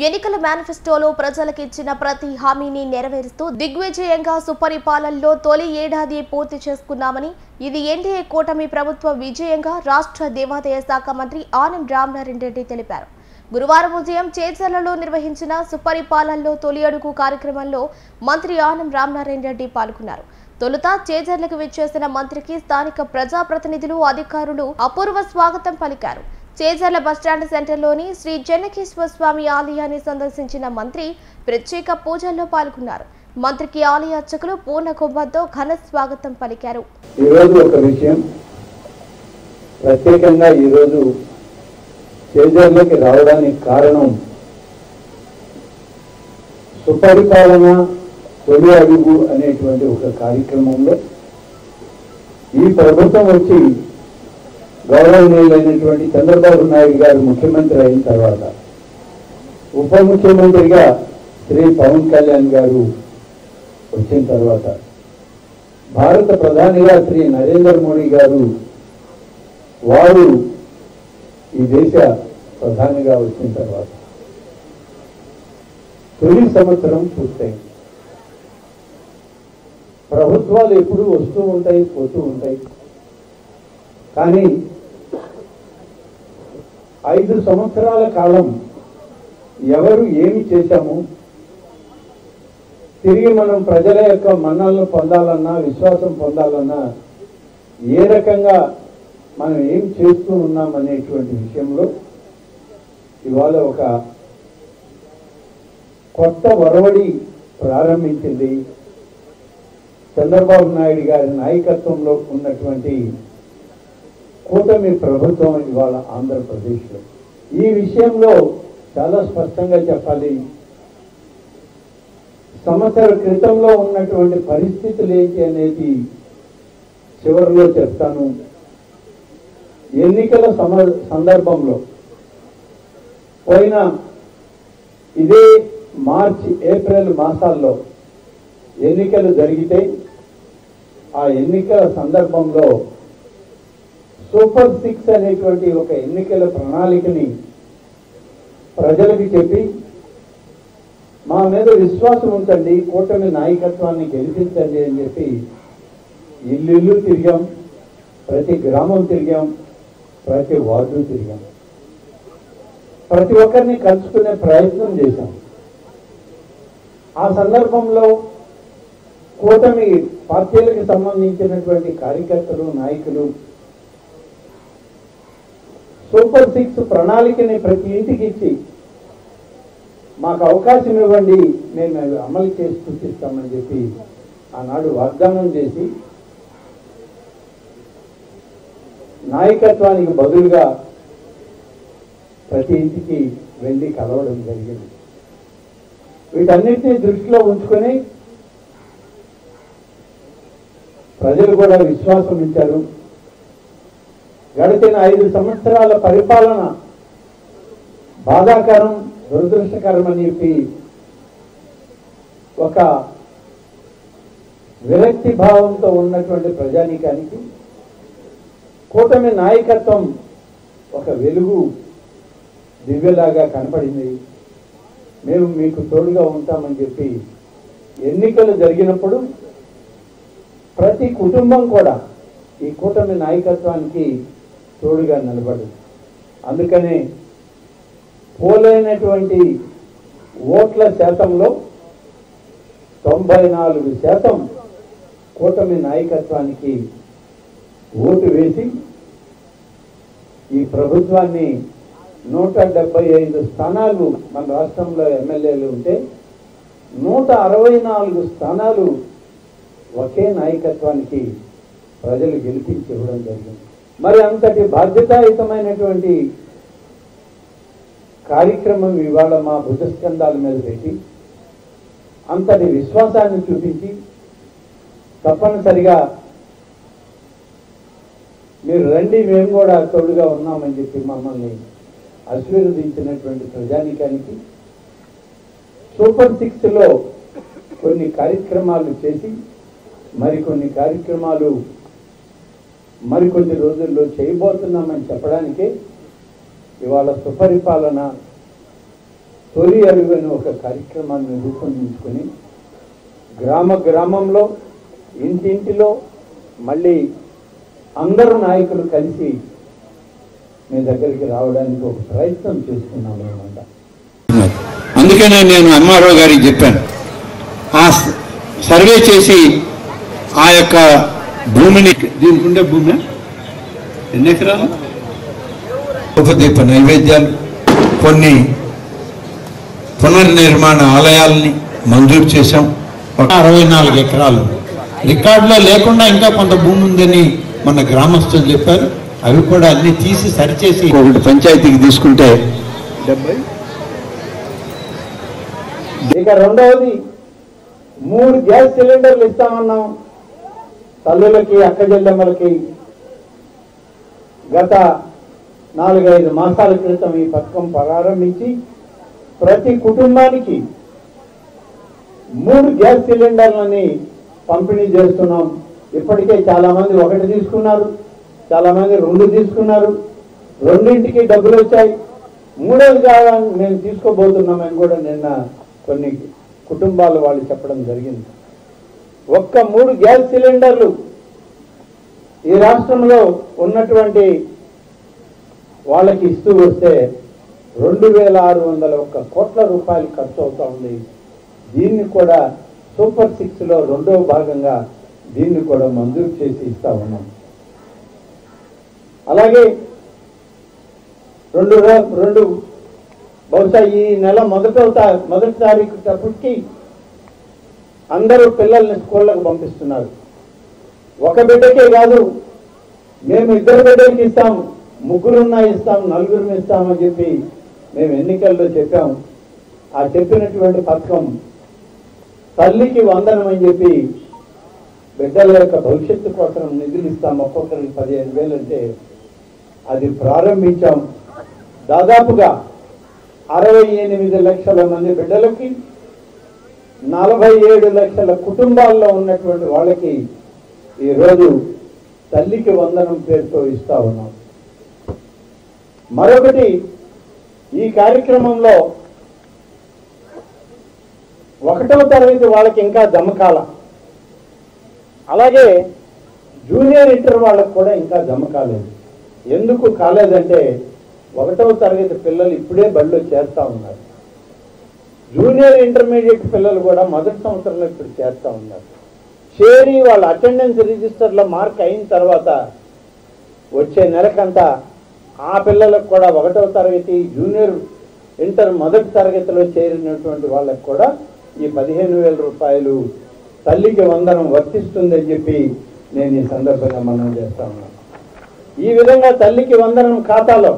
ఎన్నికల మేనిఫెస్టోలో ప్రజలకు ఇచ్చిన ప్రతి హామీని నెరవేరుస్తూ దిగ్విజయంగా సుపరిపాలనలో తొలి ఏడాది పూర్తి చేసుకున్నామని, ఇది ఎన్డీఏ కూటమి ప్రభుత్వ విజయంగా రాష్ట్ర దేవాదాయ శాఖ మంత్రి ఆనం రామనారాయణ రెడ్డి తెలిపారు. గురువారం ఉదయం చేజర్లలో నిర్వహించిన సుపరిపాలనలో తొలి అడుగు కార్యక్రమంలో మంత్రి ఆనం రామనారాయణ రెడ్డి పాల్గొన్నారు. తొలుత చేజర్లకు విచ్చేసిన మంత్రికి స్థానిక ప్రజాప్రతినిధులు, అధికారులు అపూర్వ స్వాగతం పలికారు. చేజర్ల బస్టాండ్ సెంటర్లోని శ్రీ చెన్నకేశ్వర స్వామి ఆలయాన్ని సందర్శించిన మంత్రి ప్రత్యేక పూజల్లో పాల్గొన్నారు. మంత్రికి ఆలయ అర్చకులు పూర్ణ కుంభంతో ఘన స్వాగతం పలికారు. ఈరోజు ఒక విషయం ప్రత్యేకంగా ఈరోజు చేజర్లకి రావడానికి కారణం సుపరిపాలన తొలి అడుగు అనేటువంటి ఒక కార్యక్రమంలో ఈ ప్రభుత్వం వచ్చి గౌరవనీయులైనటువంటి చంద్రబాబు నాయుడు గారు ముఖ్యమంత్రి అయిన తర్వాత ఉప ముఖ్యమంత్రిగా శ్రీ పవన్ కళ్యాణ్ గారు వచ్చిన తర్వాత భారత ప్రధానిగా శ్రీ నరేంద్ర మోడీ గారు వారు ఈ దేశ ప్రధానిగా వచ్చిన తర్వాత తొలి సంవత్సరం పూర్తయింది. ప్రభుత్వాలు ఎప్పుడూ వస్తూ ఉంటాయి, పోతూ ఉంటాయి. కానీ 5 సంవత్సరాల కాలం ఎవరు ఏమి చేశాము, తిరిగి మనం ప్రజల యొక్క మన్నలను పొందాలన్నా, విశ్వాసం పొందాలన్నా ఏ రకంగా మనం ఏం చేస్తూ ఉన్నాం అనేటువంటి విషయంలో ఇవాళ ఒక కొత్త ఒరవడి ప్రారంభించింది చంద్రబాబు నాయుడు గారి నాయకత్వంలో ఉన్నటువంటి కూటమి ప్రభుత్వం ఇవాళ ఆంధ్రప్రదేశ్లో. ఈ విషయంలో చాలా స్పష్టంగా చెప్పాలి. సంవత్సర క్రితంలో ఉన్నటువంటి పరిస్థితులు ఏంటి అనేది చివరిలో చెప్తాను. ఎన్నికల సందర్భంలో పోయిన ఇదే మార్చి, ఏప్రిల్ మాసాల్లో ఎన్నికలు జరిగితే ఆ ఎన్నికల సందర్భంలో సూపర్ 6 అనేటువంటి ఒక ఎన్నికల ప్రణాళికని ప్రజలకు చెప్పి మా మీద విశ్వాసం ఉంచండి, కూటమి నాయకత్వాన్ని గెలిపించండి అని చెప్పి ఇల్లు తిరిగాం, ప్రతి గ్రామం తిరిగాం, ప్రతి వార్డు తిరిగాం, ప్రతి ఒక్కరిని కలుసుకునే ప్రయత్నం చేశాం. ఆ సందర్భంలో కూటమి పార్టీలకు సంబంధించినటువంటి కార్యకర్తలు, నాయకులు సూపర్ 6 ప్రణాళికని ప్రతి ఇంటికి ఇచ్చి మాకు అవకాశం ఇవ్వండి, మేము అమలు చేసి చూపిస్తామని చెప్పి ఆనాడు వాగ్దానం చేసి నాయకత్వానికి బదులుగా ప్రతి ఇంటికి వెళ్ళి కలవడం జరిగింది. వీటన్నిటినీ దృష్టిలో ఉంచుకొని ప్రజలు కూడా విశ్వాసం ఇచ్చారు. గడిచిన 5 సంవత్సరాల పరిపాలన బాధాకరం, దురదృష్టకరం అని చెప్పి ఒక విరక్తి భావంతో ఉన్నటువంటి ప్రజానీకానికి కూటమి నాయకత్వం ఒక వెలుగు దివ్యలాగా కనపడింది. మేము మీకు తోడుగా ఉంటామని చెప్పి ఎన్నికలు జరిగినప్పుడు ప్రతి కుటుంబం కూడా ఈ కూటమి నాయకత్వానికి తోడుగా నిలబడింది. అందుకనే పోలైనటువంటి ఓట్ల శాతంలో 94% కూటమి నాయకత్వానికి ఓటు వేసి ఈ ప్రభుత్వాన్ని 175 స్థానాలు మన రాష్ట్రంలో ఎమ్మెల్యేలు ఉంటే 164 స్థానాలు ఒకే నాయకత్వానికి ప్రజలు గెలిపించి ఇవ్వడం జరిగింది. మరి అంతటి బాధ్యతాయుతమైనటువంటి కార్యక్రమం ఇవాళ మా భుజస్కంధాల మీద పెట్టి అంతటి విశ్వాసాన్ని చూపించి తప్పనిసరిగా మీరు రండి, మేము కూడా తోడుగా ఉన్నామని చెప్పి మమ్మల్ని ఆశీర్వదించినటువంటి ప్రజానీకానికి సూపర్ 6లో కొన్ని కార్యక్రమాలు చేసి మరికొన్ని కార్యక్రమాలు మరికొన్ని రోజుల్లో చేయబోతున్నామని చెప్పడానికే ఇవాళ సుపరిపాలన తొలి అడుగు అని ఒక కార్యక్రమాన్ని రూపొందించుకొని గ్రామంలో ఇంటింటిలో మళ్ళీ అందరు నాయకులు కలిసి మీ దగ్గరికి రావడానికి ఒక ప్రయత్నం చేస్తున్నాం అన్నమాట. అందుకనే నేను ఎంఆర్ఓ గారికి చెప్పాను, ఆ సర్వే చేసి ఆ యొక్క భూమిని, దీనికి ఉండే భూమి ఎన్ని ఎకరాలు, ఉపదీప నైవేద్యాలు, కొన్ని పునర్నిర్మాణ ఆలయాల్ని మంజూరు చేశాం. 64 ఎకరాలు రికార్డులో లేకుండా ఇంకా కొంత భూమి ఉందని మన గ్రామస్తులు చెప్పారు. అవి కూడా అన్ని తీసి సరిచేసి ఒకటి పంచాయతీకి తీసుకుంటే 70. ఇక రెండవది 3 గ్యాస్ సిలిండర్లు ఇస్తామన్నాం తల్లులకి, అక్కజెల్లెమ్మలకి. గత 4-5 మాసాల క్రితం ఈ పథకం ప్రారంభించి ప్రతి కుటుంబానికి 3 గ్యాస్ సిలిండర్లని పంపిణీ చేస్తున్నాం. ఇప్పటికే చాలా మంది 1 తీసుకున్నారు, చాలా మంది 2 తీసుకున్నారు, 2ంటికి డబ్బులు వచ్చాయి. 3వది కావాలని మేము తీసుకోబోతున్నామని కూడా నిన్న కొన్ని కుటుంబాలు వాళ్ళు చెప్పడం జరిగింది. ఒక్క 3 గ్యాస్ సిలిండర్లు ఈ రాష్ట్రంలో ఉన్నటువంటి వాళ్ళకి ఇస్తూ వస్తే 2601 కోట్ల రూపాయలు ఖర్చు అవుతా ఉంది. దీన్ని కూడా సూపర్ 6లో 2వ భాగంగా దీన్ని కూడా మంజూరు చేసి ఇస్తా ఉన్నాం. అలాగే రెండు బహుశా ఈ నెల మొదటి తారీఖు తప్పటికి అందరూ పిల్లల్ని స్కూళ్ళకు పంపిస్తున్నారు. ఒక బిడ్డకే కాదు, మేము 2 బిడ్డలకి ఇస్తాం, 3 ఇస్తాం, 4 ఇస్తామని చెప్పి మేము ఎన్నికల్లో చెప్పాం. ఆ చెప్పినటువంటి పథకం తల్లికి వందనం అని చెప్పి బిడ్డల యొక్క భవిష్యత్తు కోసం నిధులు ఇస్తాం. ఒక్కొక్కరికి 15,000 అంటే అది ప్రారంభించాం. దాదాపుగా 68 లక్షల మంది బిడ్డలకి, 47 లక్షల కుటుంబాల్లో ఉన్నటువంటి వాళ్ళకి ఈరోజు తల్లికి వందనం పేరుతో ఇస్తా ఉన్నాం. మరొకటి, ఈ కార్యక్రమంలో 1వ తరగతి వాళ్ళకి ఇంకా జమ కాల, అలాగే జూనియర్ ఇంటర్ వాళ్ళకి కూడా ఇంకా జమ కాలేదు. ఎందుకు కాలేదంటే 1వ తరగతి పిల్లలు ఇప్పుడే బడిలో చేరుతా ఉన్నారు. జూనియర్ ఇంటర్మీడియట్ పిల్లలు కూడా మొదటి సంవత్సరంలో ఇప్పుడు చేరుతా ఉన్నారు. చేరి వాళ్ళ అటెండెన్స్ రిజిస్టర్లో మార్క్ అయిన తర్వాత వచ్చే నెలకంతా ఆ పిల్లలకు కూడా 1వ తరగతి, జూనియర్ ఇంటర్ మొదటి తరగతిలో చేరినటువంటి వాళ్ళకు కూడా ఈ 15,000 రూపాయలు తల్లికి వందనం వర్తిస్తుందని చెప్పి నేను ఈ సందర్భంగా మనం చేస్తా ఉన్నాను. ఈ విధంగా తల్లికి వందనం ఖాతాలో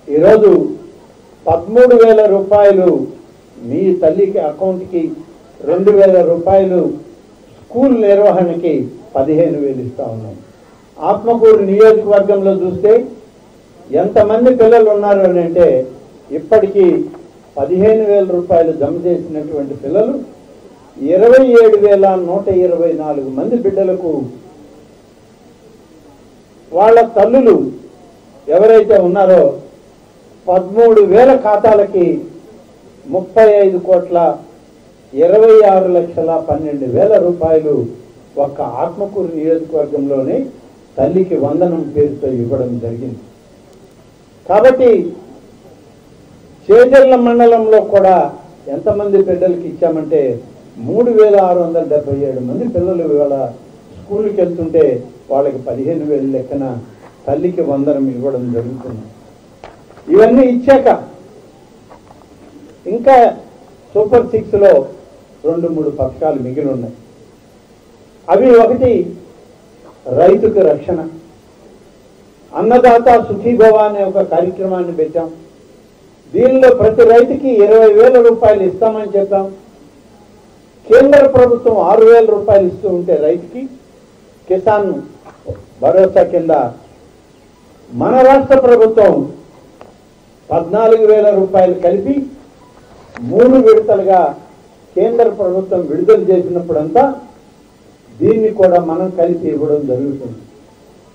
ఈరోజు 13,000 రూపాయలు మీ తల్లికి అకౌంట్కి, 2,000 రూపాయలు స్కూల్ నిర్వహణకి 15,000 ఇస్తా ఉన్నాం. ఆత్మకూరు నియోజకవర్గంలో చూస్తే ఎంతమంది పిల్లలు ఉన్నారు అని అంటే ఇప్పటికీ 15,000 రూపాయలు జమ చేసినటువంటి పిల్లలు 27,124 మంది బిడ్డలకు వాళ్ళ తల్లులు ఎవరైతే ఉన్నారో 13,000 ఖాతాలకి 35,26,12,000 రూపాయలు ఒక్క ఆత్మకూరు నియోజకవర్గంలోనే తల్లికి వందనం పేరుతో ఇవ్వడం జరిగింది. కాబట్టి చేజర్ల మండలంలో కూడా ఎంతమంది బిడ్డలకి ఇచ్చామంటే 3,677 మంది పిల్లలు ఇవాళ స్కూల్కి వెళ్తుంటే వాళ్ళకి 15,000 లెక్కన తల్లికి వందనం ఇవ్వడం జరుగుతుంది. ఇవన్నీ ఇచ్చాక ఇంకా సూపర్ 6లో 2-3 పథకాలు మిగిలి ఉన్నాయి. అవి ఒకటి రైతుకు రక్షణ, అన్నదాత సుఖీభవ అనే ఒక కార్యక్రమాన్ని పెట్టాం. దీనిలో ప్రతి రైతుకి 20,000 రూపాయలు ఇస్తామని చెప్పాం. కేంద్ర ప్రభుత్వం 6,000 రూపాయలు ఇస్తూ ఉంటే రైతుకి కిసాన్ భరోసా కింద మన రాష్ట్ర ప్రభుత్వం 14,000 రూపాయలు కలిపి 3 విడతలుగా కేంద్ర ప్రభుత్వం విడుదల చేసినప్పుడంతా దీన్ని కూడా మనం కలిపి ఇవ్వడం జరుగుతుంది.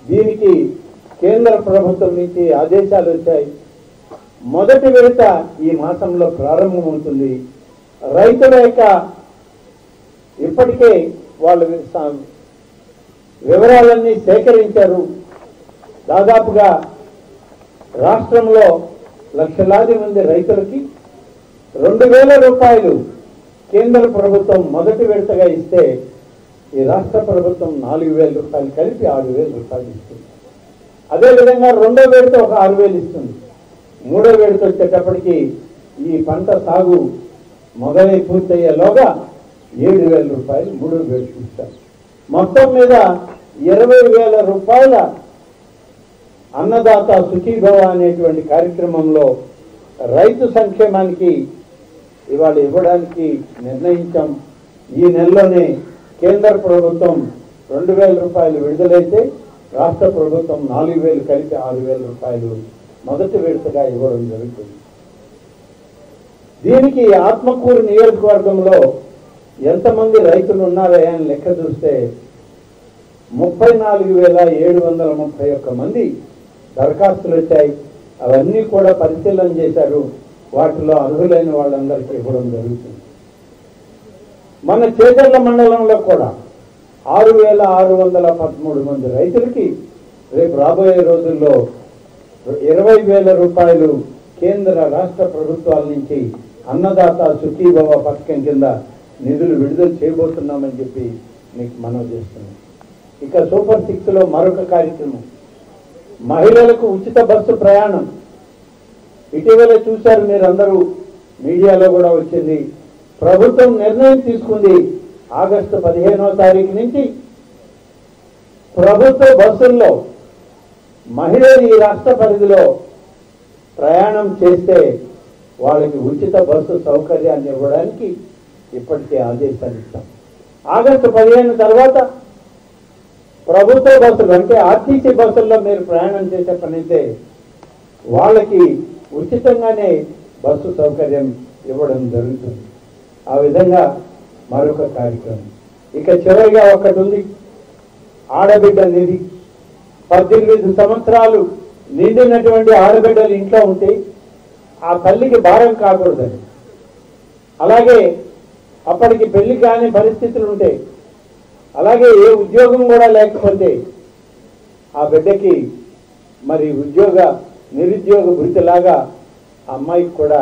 దీనికి కేంద్ర ప్రభుత్వం నుంచి ఆదేశాలు వచ్చాయి. మొదటి విడత ఈ మాసంలో ప్రారంభమవుతుంది. రైతుల యొక్క ఇప్పటికే వాళ్ళు వివరాలన్నీ సేకరించారు. దాదాపుగా రాష్ట్రంలో లక్షలాది మంది రైతులకి 2,000 రూపాయలు కేంద్ర ప్రభుత్వం మొదటి విడతగా ఇస్తే ఈ రాష్ట్ర ప్రభుత్వం 4,000 రూపాయలు కలిపి 6,000 రూపాయలు ఇస్తుంది. అదేవిధంగా రెండో విడత ఒక 6,000 ఇస్తుంది. మూడో విడత వచ్చేటప్పటికి ఈ పంట సాగు మొదలై పూర్తయ్యేలోగా 7,000 రూపాయలు మూడో విడత ఇస్తారు. మొత్తం మీద 20,000 రూపాయల అన్నదాత సుఖీభవ అనేటువంటి కార్యక్రమంలో రైతు సంక్షేమానికి ఇవాళ ఇవ్వడానికి నిర్ణయించాం. ఈ నెలలోనే కేంద్ర ప్రభుత్వం 2,000 రూపాయలు విడుదలైతే రాష్ట్ర ప్రభుత్వం 4,000 కలిపి 6,000 రూపాయలు మొదటి విడతగా ఇవ్వడం జరుగుతుంది. దీనికి ఆత్మకూరు నియోజకవర్గంలో ఎంతమంది రైతులు ఉన్నారో అని లెక్క చూస్తే 34,731 మంది దరఖాస్తులు వచ్చాయి. అవన్నీ కూడా పరిశీలన చేశారు. వాటిలో అర్హులైన వాళ్ళందరికీ ఇవ్వడం జరుగుతుంది. మన చేజర్ల మండలంలో కూడా 6,613 మంది రైతులకి రేపు రాబోయే రోజుల్లో 20,000 రూపాయలు కేంద్ర రాష్ట్ర ప్రభుత్వాల నుంచి అన్నదాత సుఖీభవ పథకం కింద నిధులు విడుదల చేయబోతున్నామని చెప్పి మీకు మనవి చేస్తున్నాం. ఇక సూపర్ 6లో మరొక కార్యక్రమం మహిళలకు ఉచిత బస్సు ప్రయాణం. ఇటీవల చూశారు మీరందరూ, మీడియాలో కూడా వచ్చింది. ప్రభుత్వం నిర్ణయం తీసుకుంది. ఆగస్టు 15వ తారీఖు నుంచి ప్రభుత్వ బస్సుల్లో మహిళలు ఈ రాష్ట్ర పరిధిలో ప్రయాణం చేస్తే వాళ్ళకి ఉచిత బస్సు సౌకర్యాన్ని ఇవ్వడానికి ఇప్పటికే ఆదేశాలు ఇస్తాం. ఆగస్టు 15 తర్వాత ప్రభుత్వ బస్సులు అంటే ఆర్టీసీ బస్సుల్లో మీరు ప్రయాణం చేసే పనైతే వాళ్ళకి ఉచితంగానే బస్సు సౌకర్యం ఇవ్వడం జరుగుతుంది. ఆ విధంగా మరొక కార్యక్రమం. ఇక చివరిగా ఒకటి ఉంది, ఆడబిడ్డ నిధి. 18 సంవత్సరాలు నిండినటువంటి ఆడబిడ్డలు ఇంట్లో ఉంటే ఆ తల్లికి భారం కాకూడదని, అలాగే అప్పటికి పెళ్లి కాని పరిస్థితులు ఉంటాయి, అలాగే ఏ ఉద్యోగం కూడా లేకపోతే ఆ బిడ్డకి మరి నిరుద్యోగ భృతిలాగా ఆ అమ్మాయికి కూడా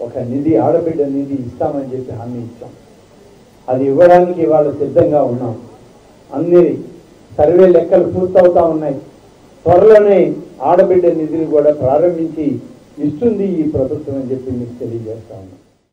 ఒక నిధి, ఆడబిడ్డ నిధి ఇస్తామని చెప్పి హామీ ఇచ్చాం. అది ఇవ్వడానికి ఇవాళ సిద్ధంగా ఉన్నాం. అన్ని సర్వే లెక్కలు పూర్తవుతా ఉన్నాయి. త్వరలోనే ఆడబిడ్డ నిధిని కూడా ప్రారంభించి ఇస్తుంది ఈ ప్రభుత్వం అని చెప్పి మీకు తెలియజేస్తా ఉన్నాం.